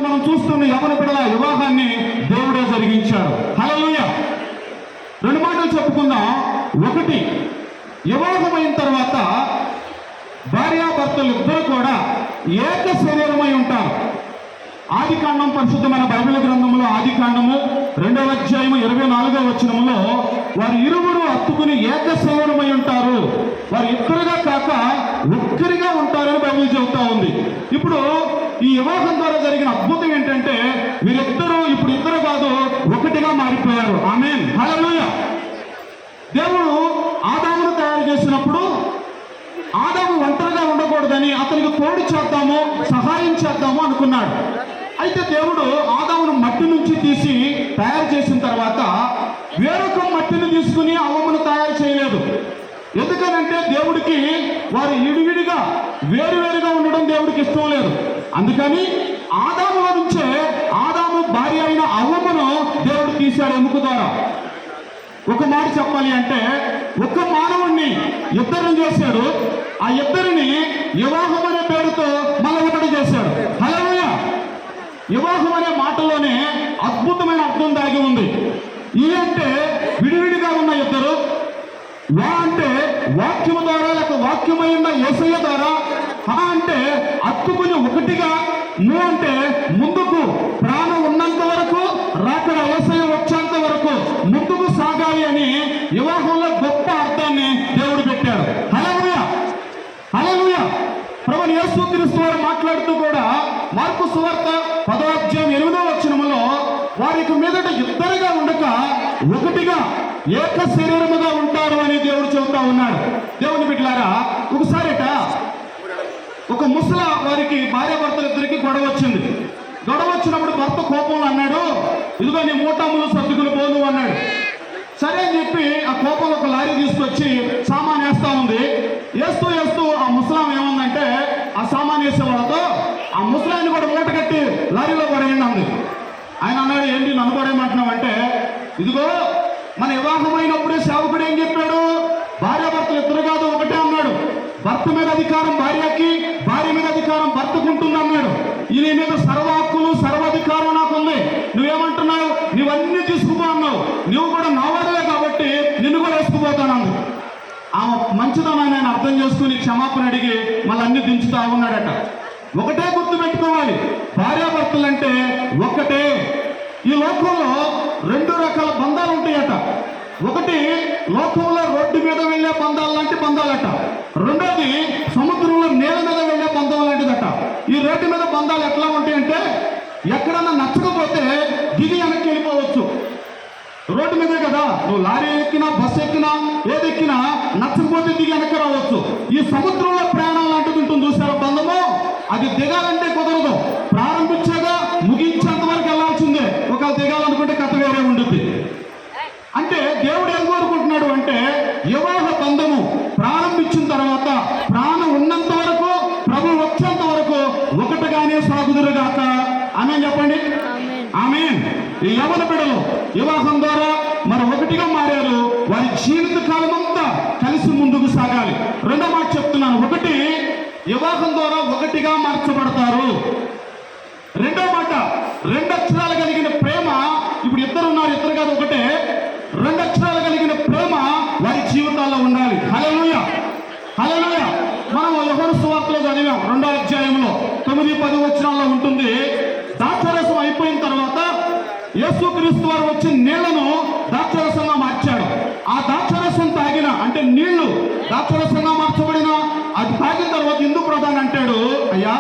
మనం చూస్తున్న యవన బిడ్డల వివాహాన్ని దేవుడే జరిగించాడు. హల్లెలూయా. రెండు మాటలు చెప్పుకుందాం. ఒకటి, వివాహమైన తర్వాత భార్యాభర్తలు ఇద్దరు కూడా ఏక శరీరమై ఉంటారు. ఆదికాండం, పరిశుద్ధమైన బైబిల్ గ్రంథంలో ఆదికాండము 2వ అధ్యాయము 24వ వచనములో వారు ఇరువురు హత్తుకుని ఏక శరీరమై ఉంటారు, వారు ఇద్దరుగా కాక ఒక్కరిగా ఉంటారని బైబిల్ చెబుతా ఉంది. ఇప్పుడు ఈ వివాహం ద్వారా జరిగిన అద్భుతం ఏంటంటే వీరిద్దరూ ఇప్పుడు ఇద్దరు కాదు, ఒకటిగా మారిపోయారు. ఆమేన్, హల్లెలూయా. దేవుడు ఆదామును తయారు చేసినప్పుడు ఆదాము ఒంటరిగా ఉండకూడదని అతనికి తోడు చేద్దాము, సహాయం చేద్దాము అనుకున్నాడు. అయితే దేవుడు ఆదామును మట్టి నుంచి తీసి తయారు చేసిన తర్వాత వేరొక మట్టిని తీసుకుని అవ్వమును తయారు చేయలేదు. ఎందుకనంటే దేవుడికి వారు విడివిడిగా వేరువేరుగా ఉండడం దేవుడికి ఇష్టం లేదు. అందుకని ఆదాముల నుంచే ఆదాము భార్య అయిన అవ్వమును దేవుడు తీశాడు ఎముక ద్వారా. ఒక మాట చెప్పాలి అంటే ఒక్క మానవుణ్ణి ఇద్దరిని చేశాడు, ఆ ఇద్దరిని వివాహం అనే పేరుతో మళ్ళీ ఒకటి చేశాడు. హల్లెలూయా. వివాహం అనే మాటలోనే అద్భుతమైన అర్థం దాగి ఉంది. ఈ అంటే విడివిడిగా ఉన్న ఇద్దరు, వా అంటే వాక్యము ద్వారా లేక వాక్యమైన యేసయ్య ద్వారా, హా అంటే అత్తుకుని ఒకటిగా, ము అంటే ముందుకు ప్రాణం ఉన్నంత వరకు, రాకడ యేసయ్య వచ్చేంత వరకు ముందుకు సాగాలి అని వివాహంలో గొప్ప అర్థాన్ని దేవుడు పెట్టాడు. హల్లెలూయా, హల్లెలూయా. ప్రభువు యేసుక్రీస్తు వారు మాట్లాడుతూ కూడా మార్కు సువార్త 10వ అధ్యాయం 8వ వచనములో వారికి మీదట ఇద్దరుగా ఉండక ఒకటిగా ఏక శరీరముగా ఉంటారు అని దేవుడు చెబుతా ఉన్నాడు. దేవుని బిడ్డలారా, ఒకసారిట ఒక ముసలా వారికి భార్యాభర్తలు ఇద్దరికి గొడవ వచ్చింది. గొడవ వచ్చినప్పుడు భర్త కోపంలో అన్నాడు, ఇదిగో నీ మూటములు సర్దుకుని పోను అన్నాడు. సరే అని చెప్పి ఆ కోపంలో ఒక లారీ తీసుకొచ్చి సామాన్ వేస్తా ఉంది. వేస్తూ వేస్తూ ఆ ముసలాం ఏముందంటే ఆ సామాన్ వేసే వాళ్ళతో ఆ ముసలాన్ని కూడా మూట కట్టి లారీలో పడేయండి అంది. ఆయన అన్నాడు, ఏంటి నన్ను పడేయమంటున్నావు అంటే, ఇదిగో మన వివాహమైనప్పుడే సేవకుడు ఏం చెప్పాడు, భార్యాభర్తలు ఇద్దరు కాదు ఒకటే అన్నాడు. భర్త మీద అధికారం భార్యకి, భార్య మీద అధికారం భర్తకు ఉంటుంది అన్నాడు. ఈయన మీద సర్వ హక్కులు సర్వాధికారం నాకు ఉంది, నువ్వేమంటున్నావు, నువ్వన్నీ తీసుకుపో అన్నావు, నువ్వు కూడా నావాడలే కాబట్టి నిన్ను కూడా వేసుకుపోతాను. ఆమె మంచిదనాన్ని ఆయన అర్థం చేసుకుని క్షమాపణ అడిగి మళ్ళీ అన్ని దించుతా ఉన్నాడట. ఒకటే గుర్తు పెట్టుకోవాలి, భార్యాభర్తలు అంటే ఒక్కటే. ఈ లోకంలో 2 రకాల బంధాలు ఉంటాయట. ఒకటి లోకంలో రోడ్డు మీద వెళ్ళే బంధాలు లాంటి బంధాలట. రెండోది సముద్రంలో నేల మీద వెళ్ళే బంధం లాంటిదట. ఈ రోడ్డు మీద బంధాలు ఎట్లా ఉంటాయంటే ఎక్కడన్నా నచ్చకపోతే దిగి వెనక్కి వెళ్ళిపోవచ్చు. రోడ్డు మీదే కదా, నువ్వు లారీ ఎక్కినా బస్సు ఎక్కినా ఏది ఎక్కినా నచ్చకపోతే దిగి వెనక్కి రావచ్చు. ఈ సముద్రంలో ప్రయాణం లాంటిది ఉంటుంది చూసారా బంధము, అది దిగాలంటే కుదరదు, ప్రారంభించగా ముగించేంత వరకు వెళ్ళాల్సిందే. ఒకవేళ దిగాలనుకుంటే కథ వేరే ఉంటుంది. అంటే దేవుడు ఏం కోరుకుంటున్నాడు అంటే వివాహ బంధము ప్రారంభించిన తర్వాత ప్రాణం ఉన్నంత వరకు, ప్రభు వచ్చేంత వరకు ఒకటిగానే సాగుదురుగాక. ఆమేన్ చెప్పండి. ఆమేన్. ఈ యవన బిడ్డలు వివాహం ద్వారా మరి ఒకటిగా మారారు, వారి జీవిత కాలం అంతా కలిసి ముందుకు సాగాలి. రెండో మాట చెప్తున్నాను, ఒకటి వివాహం ద్వారా ఒకటిగా మార్చబడతారు. రెండో మాట, 2 అక్షరాలు కలిగిన ప్రేమ. ఇప్పుడు ఇద్దరు ఉన్నారు, ఇద్దరు కాదు ఒకటే. 2 అక్షరాలు కలిగిన ప్రేమ వారి జీవితాల్లో ఉండాలి. హల్లెలూయా, హల్లెలూయా. మనం యోహాను సువార్తలో చదివాం 2వ అధ్యాయంలో 9-10 వచనాల్లో ఉంటుంది. ద్రాక్షారసం అయిపోయిన తర్వాత యేసుక్రీస్తు వారు వచ్చి నీళ్లను ద్రాక్షారసంగా మార్చాడు. ఆ ద్రాక్షారసం తాగిన అంటే నీళ్లు ద్రాక్షారసంగా మార్చబడిన అది తాగిన తర్వాత హిందూ ప్రధాని అంటాడు, అయ్యా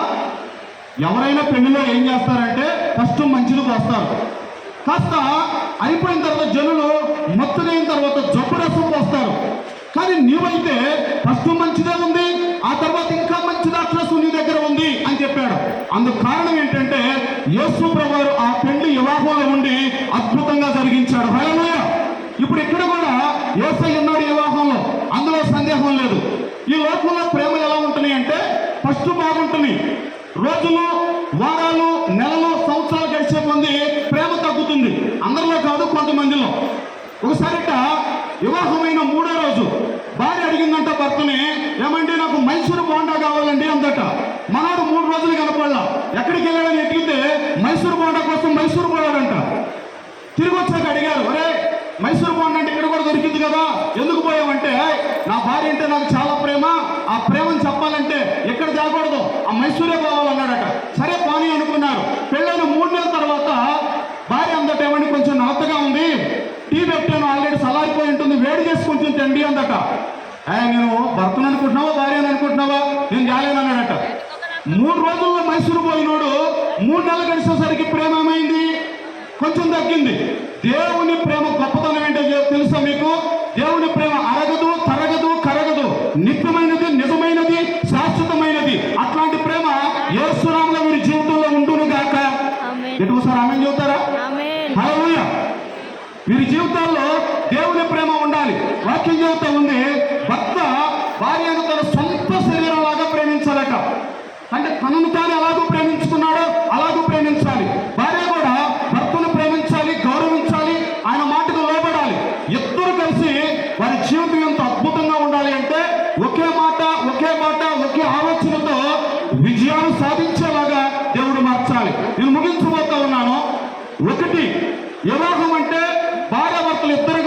ఎవరైనా పెళ్లిలో ఏం చేస్తారంటే ఫస్ట్ మంచిది పోస్తారు, కాస్త అయిపోయిన తర్వాత జనులు మొత్తగైన తర్వాత జబ్బు రసం పోస్తారు, కానీ నీవైతే ఫస్ట్ మంచిదే ఉంది, ఆ తర్వాత ఇంకా మంచి ద్రాక్షరసం నీ దగ్గర ఉంది అని చెప్పాడు. అందుకు కారణం ఏంటంటే యేసు ప్రభువు ఆ పెళ్లి వివాహంలో ఉండి అద్భుతంగా జరిగించాడు. హల్లెలూయా. ఇప్పుడు ఇక్కడ కూడా యేసయ్య ఉన్నాడు వివాహంలో, అందులో సందేహం లేదు. ఈ లోకంలో ప్రేమలు ఎలా ఉంటున్నాయి అంటే ఫస్ట్ బాగుంటున్నాయి, రోజులు వారాలు నెలలు సంవత్సరాలు గడిచే కొంది ప్రేమ తగ్గుతుంది. అందరిలో కాదు, కొంతమందిలో. ఒకసారిట వివాహమైన 3వ రోజు భార్య అడిగిందంట భర్తని, ఏమంటే నాకు మైసూరు బోండా కావాలండి అందట. మనోడు 3 రోజులు కనపడలా, ఎక్కడికి వెళ్ళాడని ఎక్కితే మైసూరు మైసూరు పోయాడంట. తిరిగి వచ్చాక అడిగారు, ఒరే మైసూరు పోండి అంటే ఇక్కడ కూడా దొరికింది కదా, ఎందుకు పోయావంటే నా భార్య అంటే నాకు చాలా ప్రేమ, ఆ ప్రేమను చెప్పాలంటే ఎక్కడ తేకూడదు, ఆ మైసూరే పోవాలన్నాడట. సరే పోనీ అనుకున్నారు. పెళ్ళైన 3 నెలల తర్వాత భార్య అందట ఏమండి కొంచెం నవతగా ఉంది, టీ పెట్టాను ఆల్రెడీ చల్లారిపోయి ఉంటుంది, వేడి చేసి కొంచెం తిండి అందట. నేను భర్తను అనుకుంటున్నావా భార్యను అనుకుంటున్నావా, నేను రాలేనన్నాడట. 3 రోజుల్లో మైసూరు పోయినోడు 3 నెలలు గడిచేసరికి ప్రేమ ఏమైంది, కొంచెం తగ్గింది. దేవుని ప్రేమ గొప్పతనం ఏంటో తెలుసా మీకు? దేవుని ప్రేమ అరగదు, తరగదు, కరగదు, నిత్యమైనది, నిజమైనది, శాశ్వతమైనది. అట్లాంటి ప్రేమ యేసునామములో వీరి జీవితంలో ఉండును గాక. ఎటుసారి ఆమె చెబుతారా? హల్లెలూయా. వీరి జీవితాల్లో దేవుని ప్రేమ ఉండాలి. వాక్యం చెబుతా ఉంది, భర్త భార్యను తన సొంత శరీరంలాగా ప్రేమించాలట. అంటే తనను తాను ఎలాగూ ప్రేమించుకున్నాడో అలాగూ ప్రేమించాలి. భార్య కూడా భర్తను ప్రేమించాలి, గౌరవించాలి, ఆయన మాటకు లోబడాలి. ఇద్దరు కలిసి వారి జీవితం ఎంత అద్భుతంగా ఉండాలి అంటే ఒకే మాట, ఒకే ఆలోచనతో విజయాలు సాధించేలాగా దేవుడు మార్చాలి. నేను ముగించబోతా ఉన్నాను. 1 వివాహం అంటే భార్యాభర్తలు ఇద్దరు